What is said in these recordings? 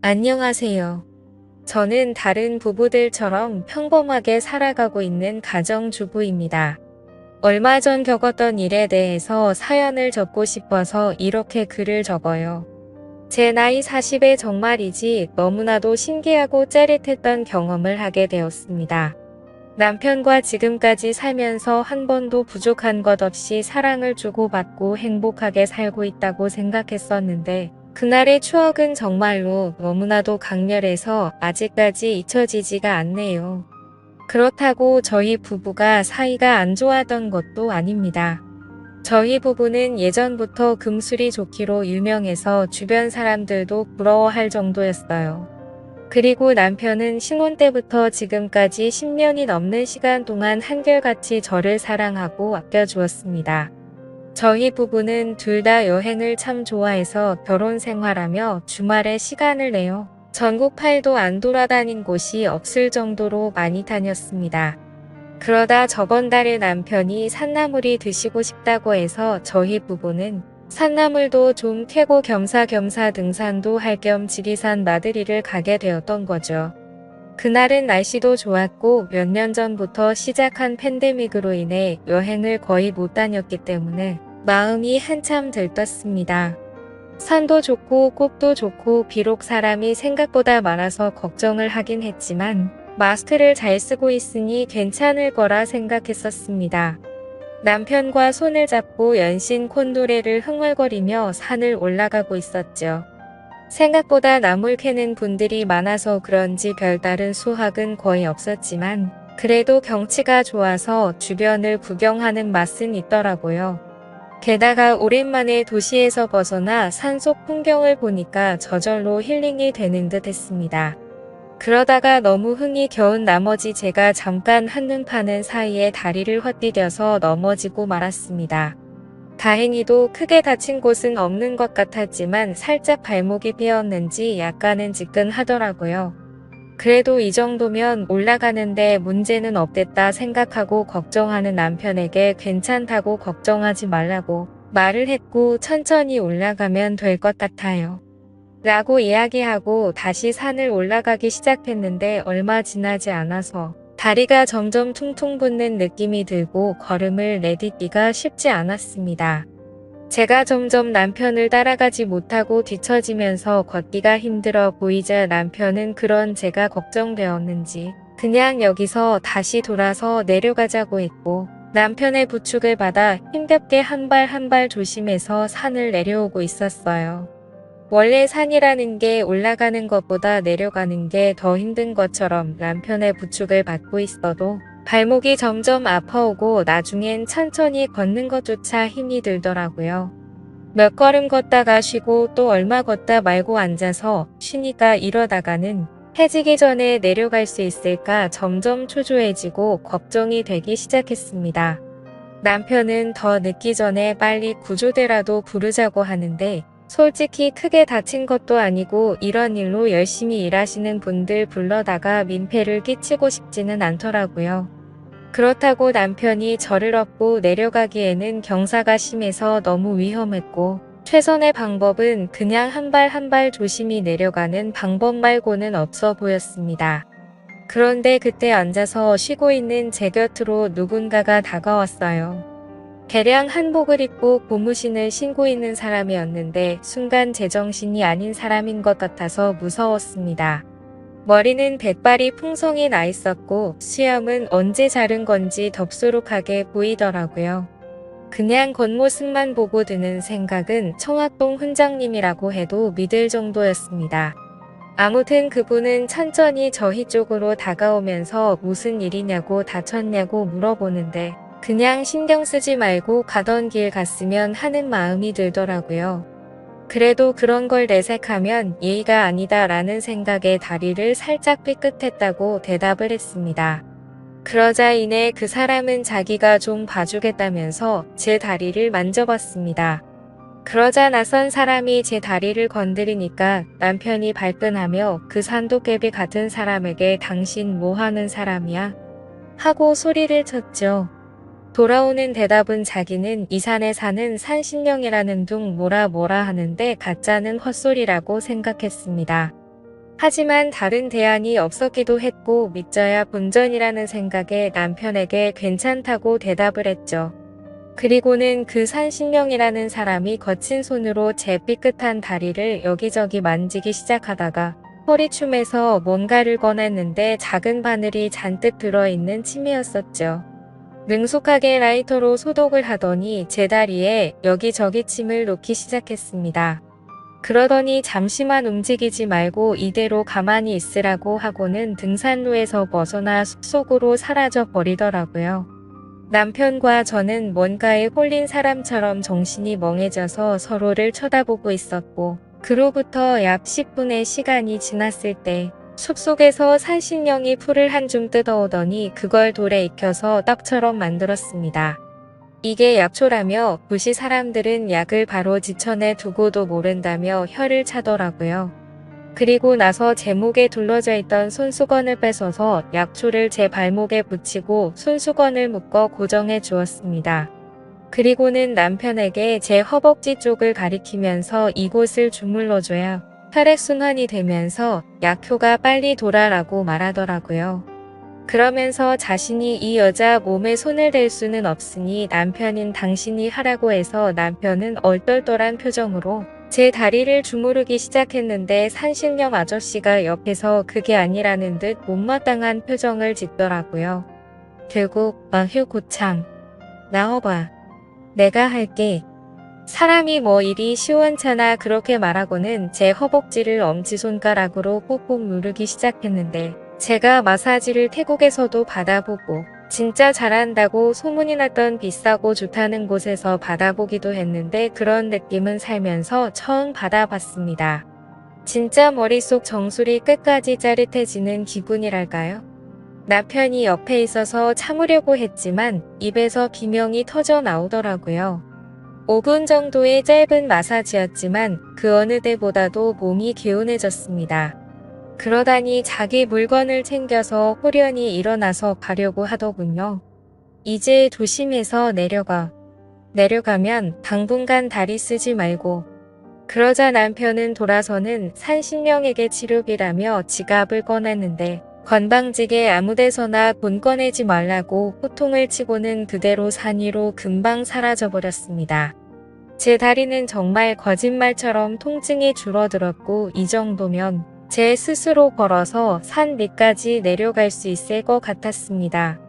안녕하세요. 저는 다른 부부들처럼 평범하게 살아가고 있는 가정주부입니다. 얼마 전 겪었던 일에 대해서 사연을 적고 싶어서 이렇게 글을 적어요. 제 나이 40에 정말이지 너무나도 신기하고 짜릿했던 경험을 하게 되었습니다. 남편과 지금까지 살면서 한 번도 부족한 것 없이 사랑을 주고받고 행복하게 살고 있다고 생각했었는데 그날의 추억은 정말로 너무나도 강렬해서 아직까지 잊혀지지가 않네요. 그렇다고 저희 부부가 사이가 안 좋았던 것도 아닙니다. 저희 부부는 예전부터 금술이 좋기로 유명해서 주변 사람들도 부러워할 정도였어요. 그리고 남편은 신혼 때부터 지금까지 10년이 넘는 시간 동안 한결같이 저를 사랑하고 아껴주었습니다. 저희 부부는 둘 다 여행을 참 좋아해서 결혼 생활하며 주말에 시간을 내어 전국 팔도 안 돌아다닌 곳이 없을 정도로 많이 다녔습니다. 그러다 저번 달에 남편이 산나물이 드시고 싶다고 해서 저희 부부는 산나물도 좀 캐고 겸사겸사 등산도 할 겸 지리산 나들이를 가게 되었던 거죠. 그날은 날씨도 좋았고 몇 년 전부터 시작한 팬데믹으로 인해 여행을 거의 못 다녔기 때문에 마음이 한참 들떴습니다. 산도 좋고 꽃도 좋고 비록 사람이 생각보다 많아서 걱정을 하긴 했지만 마스크를 잘 쓰고 있으니 괜찮을 거라 생각했었습니다. 남편과 손을 잡고 연신 콘도레를 흥얼거리며 산을 올라가고 있었죠. 생각보다 나물 캐는 분들이 많아서 그런지 별다른 수확은 거의 없었지만 그래도 경치가 좋아서 주변을 구경하는 맛은 있더라고요. 게다가 오랜만에 도시에서 벗어나 산속 풍경을 보니까 저절로 힐링이 되는 듯 했습니다. 그러다가 너무 흥이 겨운 나머지 제가 잠깐 한눈 파는 사이에 다리를 헛디뎌서 넘어지고 말았습니다. 다행히도 크게 다친 곳은 없는 것 같았지만 살짝 발목이 삐었는지 약간은 지끈하더라고요. 그래도 이 정도면 올라가는데 문제는 없겠다 생각하고 걱정하는 남편에게 괜찮다고 걱정하지 말라고 말을 했고 천천히 올라가면 될 것 같아요. 라고 이야기하고 다시 산을 올라가기 시작했는데 얼마 지나지 않아서 다리가 점점 퉁퉁 붓는 느낌이 들고 걸음을 내딛기가 쉽지 않았습니다. 제가 점점 남편을 따라가지 못하고 뒤처지면서 걷기가 힘들어 보이자 남편은 그런 제가 걱정되었는지 그냥 여기서 다시 돌아서 내려가자고 했고 남편의 부축을 받아 힘겹게 한 발 한 발 조심해서 산을 내려오고 있었어요. 원래 산이라는 게 올라가는 것보다 내려가는 게 더 힘든 것처럼 남편의 부축을 받고 있어도 발목이 점점 아파오고 나중엔 천천히 걷는 것조차 힘이 들더라고요. 몇 걸음 걷다가 쉬고 또 얼마 걷다 말고 앉아서 쉬니까 이러다가는 해지기 전에 내려갈 수 있을까 점점 초조해지고 걱정이 되기 시작했습니다. 남편은 더 늦기 전에 빨리 구조대라도 부르자고 하는데 솔직히 크게 다친 것도 아니고 이런 일로 열심히 일하시는 분들 불러다가 민폐를 끼치고 싶지는 않더라고요. 그렇다고 남편이 저를 업고 내려가기에는 경사가 심해서 너무 위험했고 최선의 방법은 그냥 한 발 한 발 조심히 내려가는 방법 말고는 없어 보였습니다. 그런데 그때 앉아서 쉬고 있는 제 곁으로 누군가가 다가왔어요. 개량 한복을 입고 고무신을 신고 있는 사람이었는데 순간 제정신이 아닌 사람인 것 같아서 무서웠습니다. 머리는 백발이 풍성히 나 있었고 수염은 언제 자른 건지 덥수룩하게 보이더라고요. 그냥 겉모습만 보고 드는 생각은 청학동 훈장님이라고 해도 믿을 정도였습니다. 아무튼 그분은 천천히 저희 쪽으로 다가오면서 무슨 일이냐고 다쳤냐고 물어보는데 그냥 신경 쓰지 말고 가던 길 갔으면 하는 마음이 들더라고요. 그래도 그런 걸 내색하면 예의가 아니다 라는 생각에 다리를 살짝 삐끗했다고 대답을 했습니다. 그러자 이내 그 사람은 자기가 좀 봐주겠다면서 제 다리를 만져봤습니다. 그러자 낯선 사람이 제 다리를 건드리니까 남편이 발끈하며 그 산도깨비 같은 사람에게 당신 뭐 하는 사람이야? 하고 소리를 쳤죠. 돌아오는 대답은 자기는 이 산에 사는 산신령이라는 둥 뭐라 하는데 가짜는 헛소리라고 생각했습니다. 하지만 다른 대안이 없었기도 했고 믿져야 본전이라는 생각에 남편에게 괜찮다고 대답을 했죠. 그리고는 그 산신령이라는 사람이 거친 손으로 제 삐끗한 다리를 여기저기 만지기 시작하다가 허리춤에서 뭔가를 꺼냈는데 작은 바늘이 잔뜩 들어있는 침이었었죠. 능숙하게 라이터로 소독을 하더니 제 다리에 여기저기 침을 놓기 시작했습니다. 그러더니 잠시만 움직이지 말고 이대로 가만히 있으라고 하고는 등산로에서 벗어나 숲속으로 사라져 버리더라고요. 남편과 저는 뭔가에 홀린 사람처럼 정신이 멍해져서 서로를 쳐다보고 있었고, 그로부터 약 10분의 시간이 지났을 때 숲속에서 산신령이 풀을 한 줌 뜯어오더니 그걸 돌에 익혀서 떡처럼 만들었습니다. 이게 약초라며 부시 사람들은 약을 바로 지천에 두고도 모른다며 혀를 차더라고요. 그리고 나서 제 목에 둘러져 있던 손수건을 뺏어서 약초를 제 발목에 붙이고 손수건을 묶어 고정해 주었습니다. 그리고는 남편에게 제 허벅지 쪽을 가리키면서 이곳을 주물러줘야 혈액순환이 되면서 약효가 빨리 돌아라고 말하더라고요. 그러면서 자신이 이 여자 몸에 손을 댈 수는 없으니 남편인 당신이 하라고 해서 남편은 얼떨떨한 표정으로 제 다리를 주무르기 시작했는데 산신령 아저씨가 옆에서 그게 아니라는 듯 못마땅한 표정을 짓더라고요. 결국 휴 고참. 나와봐. 내가 할게. 사람이 뭐 이리 시원찮아 그렇게 말하고는 제 허벅지를 엄지손가락으로 꾹꾹 누르기 시작했는데 제가 마사지를 태국에서도 받아보고 진짜 잘한다고 소문이 났던 비싸고 좋다는 곳에서 받아보기도 했는데 그런 느낌은 살면서 처음 받아봤습니다. 진짜 머릿속 정수리 끝까지 짜릿해지는 기분이랄까요? 남편이 옆에 있어서 참으려고 했지만 입에서 비명이 터져 나오더라고요. 5분 정도의 짧은 마사지였지만 그 어느 때보다도 몸이 개운해졌습니다. 그러다니 자기 물건을 챙겨서 호련히 일어나서 가려고 하더군요. 이제 조심해서 내려가. 내려가면 당분간 다리 쓰지 말고. 그러자 남편은 돌아서는 산신령에게 치료비라며 지갑을 꺼냈는데 건방지게 아무데서나 돈 꺼내지 말라고 호통을 치고는 그대로 산 위로 금방 사라져버렸습니다. 제 다리는 정말 거짓말처럼 통증이 줄어들었고 이 정도면 제 스스로 걸어서 산 밑까지 내려갈 수 있을 것 같았습니다.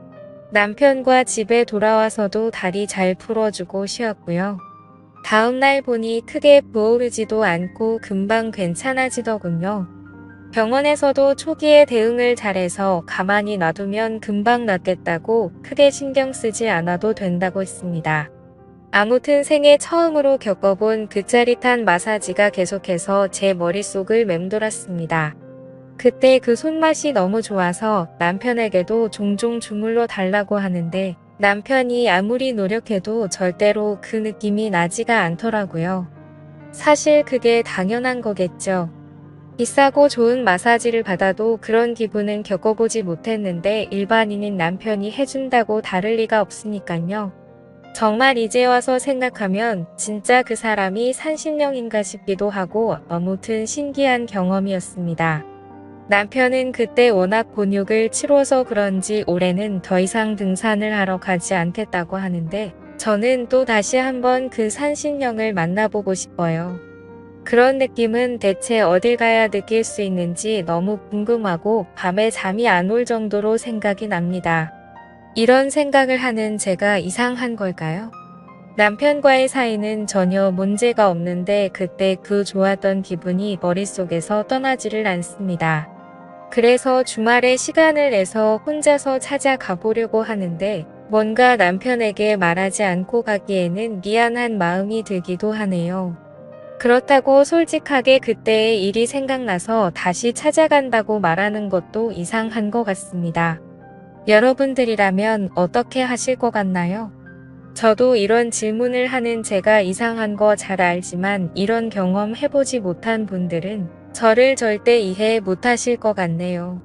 남편과 집에 돌아와서도 다리 잘 풀어주고 쉬었고요. 다음날 보니 크게 부어오르지도 않고 금방 괜찮아지더군요. 병원에서도 초기에 대응을 잘해서 가만히 놔두면 금방 낫겠다고 크게 신경 쓰지 않아도 된다고 했습니다. 아무튼 생애 처음으로 겪어본 그 짜릿한 마사지가 계속해서 제 머릿속을 맴돌았습니다. 그때 그 손맛이 너무 좋아서 남편에게도 종종 주물러 달라고 하는데 남편이 아무리 노력해도 절대로 그 느낌이 나지가 않더라고요. 사실 그게 당연한 거겠죠. 비싸고 좋은 마사지를 받아도 그런 기분은 겪어보지 못했는데 일반인인 남편이 해준다고 다를 리가 없으니깐요. 정말 이제 와서 생각하면 진짜 그 사람이 산신령인가 싶기도 하고 아무튼 신기한 경험이었습니다. 남편은 그때 워낙 곤욕을 치러서 그런지 올해는 더 이상 등산을 하러 가지 않겠다고 하는데 저는 또 다시 한번 그 산신령을 만나보고 싶어요. 그런 느낌은 대체 어딜 가야 느낄 수 있는지 너무 궁금하고 밤에 잠이 안 올 정도로 생각이 납니다. 이런 생각을 하는 제가 이상한 걸까요? 남편과의 사이는 전혀 문제가 없는데 그때 그 좋았던 기분이 머릿속에서 떠나지를 않습니다. 그래서 주말에 시간을 내서 혼자서 찾아가 보려고 하는데 뭔가 남편에게 말하지 않고 가기에는 미안한 마음이 들기도 하네요. 그렇다고 솔직하게 그때의 일이 생각나서 다시 찾아간다고 말하는 것도 이상한 것 같습니다. 여러분들이라면 어떻게 하실 것 같나요? 저도 이런 질문을 하는 제가 이상한 거 잘 알지만 이런 경험 해보지 못한 분들은 저를 절대 이해 못하실 것 같네요.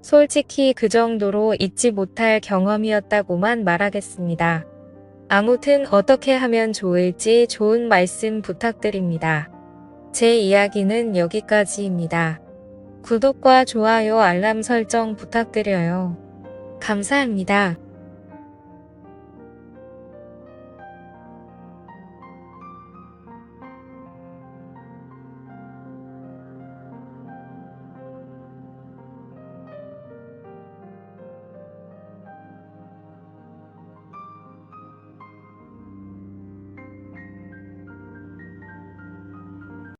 솔직히 그 정도로 잊지 못할 경험이었다고만 말하겠습니다. 아무튼 어떻게 하면 좋을지 좋은 말씀 부탁드립니다. 제 이야기는 여기까지입니다. 구독과 좋아요 알람 설정 부탁드려요. 감사합니다.